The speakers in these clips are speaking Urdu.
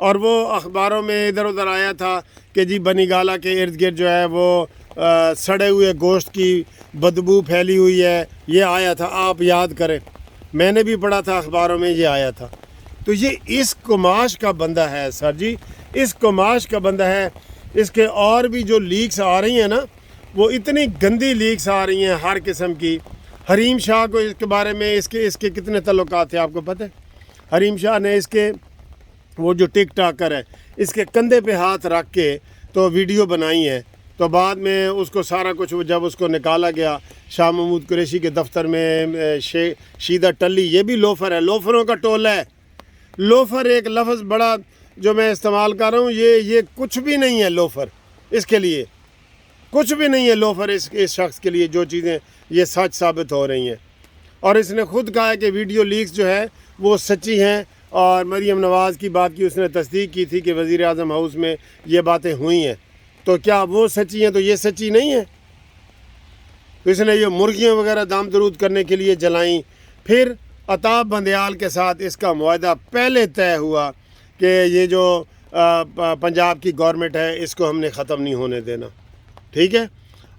اور وہ اخباروں میں ادھر ادھر آیا تھا کہ جی بنی گالہ کے ارد گرد جو ہے وہ سڑے ہوئے گوشت کی بدبو پھیلی ہوئی ہے، یہ آیا تھا، آپ یاد کریں، میں نے بھی پڑھا تھا اخباروں میں، یہ آیا تھا۔ تو یہ اس کماش کا بندہ ہے سر جی، اس کماش کا بندہ ہے۔ اس کے اور بھی جو لیکس آ رہی ہیں نا، وہ اتنی گندی لیکس آ رہی ہیں ہر قسم کی۔ حریم شاہ کو اس کے بارے میں اس کے کتنے تعلقات تھے آپ کو پتہ ہے؟ حریم شاہ نے اس کے وہ جو ٹک ٹاکر ہے، اس کے کندھے پہ ہاتھ رکھ کے تو ویڈیو بنائی ہے، تو بعد میں اس کو سارا کچھ جب اس کو نکالا گیا شاہ محمود قریشی کے دفتر میں، شیدہ ٹلی، یہ بھی لوفر ہے، لوفروں کا ٹولہ ہے۔ لوفر ایک لفظ بڑا جو میں استعمال کر رہا ہوں، یہ کچھ بھی نہیں ہے لوفر، اس کے لیے کچھ بھی نہیں ہے لوفر، اس شخص کے لیے جو چیزیں یہ سچ ثابت ہو رہی ہیں۔ اور اس نے خود کہا ہے کہ ویڈیو لیکس جو ہے وہ سچی ہیں، اور مریم نواز کی بات کی اس نے تصدیق کی تھی کہ وزیر اعظم ہاؤس میں یہ باتیں ہوئی ہیں، تو کیا وہ سچی ہیں تو یہ سچی نہیں ہے؟ تو اس نے یہ مرغیاں وغیرہ دام درود کرنے کے لیے جلائیں۔ پھر عطا بندیال کے ساتھ اس کا معاہدہ پہلے طے ہوا کہ یہ جو پنجاب کی گورنمنٹ ہے اس کو ہم نے ختم نہیں ہونے دینا، ٹھیک ہے؟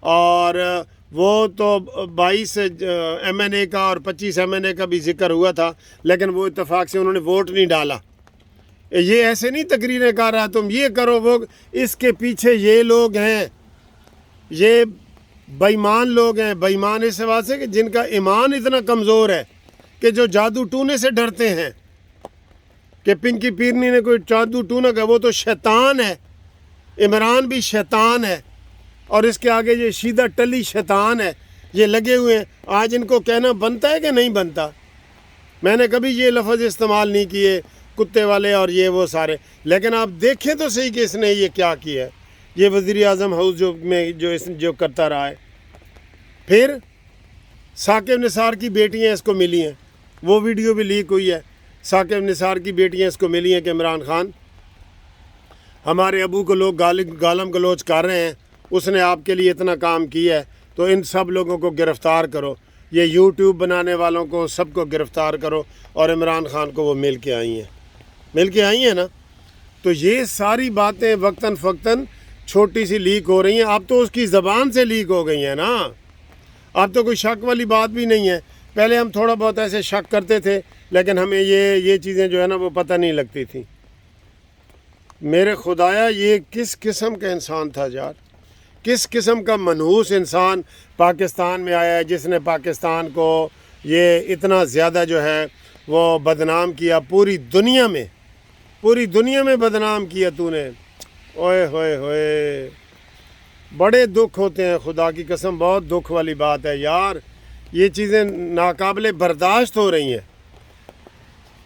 اور وہ تو 22 ایم این اے کا اور 25 ایم این اے کا بھی ذکر ہوا تھا، لیکن وہ اتفاق سے انہوں نے ووٹ نہیں ڈالا۔ یہ ایسے نہیں تقریریں کر رہا تم یہ کرو وہ، اس کے پیچھے یہ لوگ ہیں، یہ بےایمان لوگ ہیں۔ بےایمان اس واسطے کہ جن کا ایمان اتنا کمزور ہے کہ جو جادو ٹونے سے ڈرتے ہیں کہ پنکی پیرنی نے کوئی جادو ٹونا کا، وہ تو شیطان ہے، عمران بھی شیطان ہے، اور اس کے آگے یہ شیدہ ٹلی شیطان ہے، یہ لگے ہوئے ہیں۔ آج ان کو کہنا بنتا ہے کہ نہیں بنتا؟ میں نے کبھی یہ لفظ استعمال نہیں کیے، کتے والے اور یہ وہ سارے، لیکن آپ دیکھیں تو صحیح کہ اس نے یہ کیا کیا ہے، یہ وزیر اعظم ہاؤس جو کرتا رہا ہے۔ پھر ثاقب نثار کی بیٹیاں اس کو ملی ہیں، وہ ویڈیو بھی لیک ہوئی ہے، ثاقب نثار کی بیٹیاں اس کو ملی ہیں کہ عمران خان ہمارے ابو کو لوگ گالم گلوچ کر رہے ہیں، اس نے آپ کے لیے اتنا کام کیا ہے، تو ان سب لوگوں کو گرفتار کرو، یہ یوٹیوب بنانے والوں کو سب کو گرفتار کرو، اور عمران خان کو وہ مل کے آئی ہیں نا۔ تو یہ ساری باتیں وقتاً فوقتاً چھوٹی سی لیک ہو رہی ہیں، اب تو اس کی زبان سے لیک ہو گئی ہیں نا، اب تو کوئی شک والی بات بھی نہیں ہے۔ پہلے ہم تھوڑا بہت ایسے شک کرتے تھے، لیکن ہمیں یہ چیزیں جو ہے نا وہ پتہ نہیں لگتی تھیں۔ میرے خدایا یہ کس قسم کا انسان تھا یار، کس قسم کا منحوس انسان پاکستان میں آیا ہے، جس نے پاکستان کو یہ اتنا زیادہ جو ہے وہ بدنام کیا، پوری دنیا میں بدنام کیا تو نے۔ اوئے ہوئے ہوئے، بڑے دکھ ہوتے ہیں، خدا کی قسم بہت دکھ والی بات ہے یار، یہ چیزیں ناقابل برداشت ہو رہی ہیں۔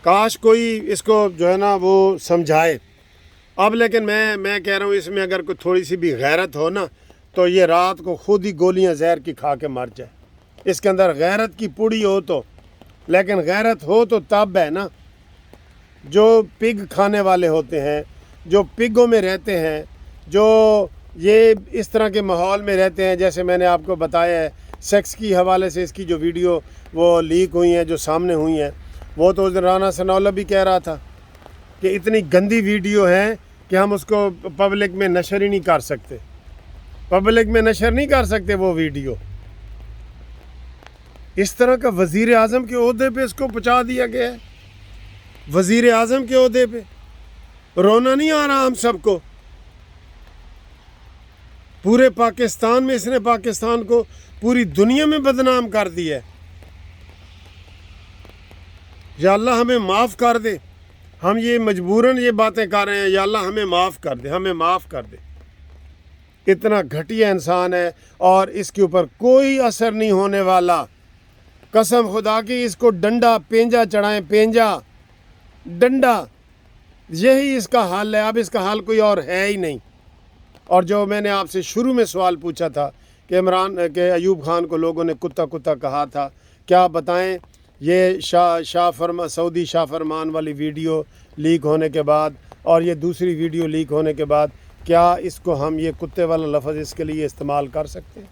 کاش کوئی اس کو جو ہے نا وہ سمجھائے۔ اب لیکن میں کہہ رہا ہوں اس میں اگر کوئی تھوڑی سی بھی غیرت ہو نا، تو یہ رات کو خود ہی گولیاں زہر کی کھا کے مر جائے۔ اس کے اندر غیرت کی پوڑی ہو تو، لیکن غیرت ہو تو تب ہے نا۔ جو پگ کھانے والے ہوتے ہیں، جو پگوں میں رہتے ہیں، جو یہ اس طرح کے ماحول میں رہتے ہیں، جیسے میں نے آپ کو بتایا ہے، سیکس کی حوالے سے اس کی جو ویڈیو وہ لیک ہوئی ہیں، جو سامنے ہوئی ہیں، وہ تو رانا ثناءاللہ بھی کہہ رہا تھا کہ اتنی گندی ویڈیو ہے کہ ہم اس کو پبلک میں نشر ہی نہیں کر سکتے، وہ ویڈیو۔ اس طرح کا وزیر اعظم کے عہدے پہ اس کو پہنچا دیا گیا ہے، وزیر اعظم کے عہدے پہ۔ رونا نہیں آ رہا ہم سب کو؟ پورے پاکستان میں اس نے پاکستان کو پوری دنیا میں بدنام کر دیا ہے۔ یا اللہ ہمیں معاف کر دے، ہم یہ مجبوراً یہ باتیں کر رہے ہیں، یا اللہ ہمیں معاف کر دے۔ اتنا گھٹیا انسان ہے، اور اس کے اوپر کوئی اثر نہیں ہونے والا۔ قسم خدا کی اس کو ڈنڈا پینجا چڑھائیں، ڈنڈا، یہی اس کا حل ہے۔ اب اس کا حل کوئی اور ہے ہی نہیں۔ اور جو میں نے آپ سے شروع میں سوال پوچھا تھا کہ ایوب خان کو لوگوں نے کتا کہا تھا، کیا بتائیں یہ سعودی شاہ فرمان والی ویڈیو لیک ہونے کے بعد اور یہ دوسری ویڈیو لیک ہونے کے بعد، کیا اس کو ہم یہ کتے والا لفظ اس کے لیے استعمال کر سکتے ہیں،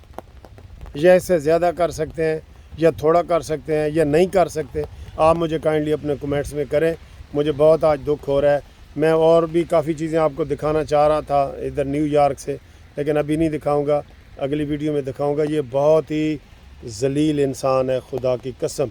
یا اس سے زیادہ کر سکتے ہیں، یا تھوڑا کر سکتے ہیں، یا نہیں کر سکتے؟ آپ مجھے کائنڈلی اپنے کمنٹس میں کریں۔ مجھے بہت آج دکھ ہو رہا ہے میں اور بھی کافی چیزیں آپ کو دکھانا چاہ رہا تھا ادھر نیو یارک سے، لیکن ابھی نہیں دکھاؤں گا، اگلی ویڈیو میں دکھاؤں گا۔ یہ بہت ہی ذلیل انسان ہے، خدا کی قسم۔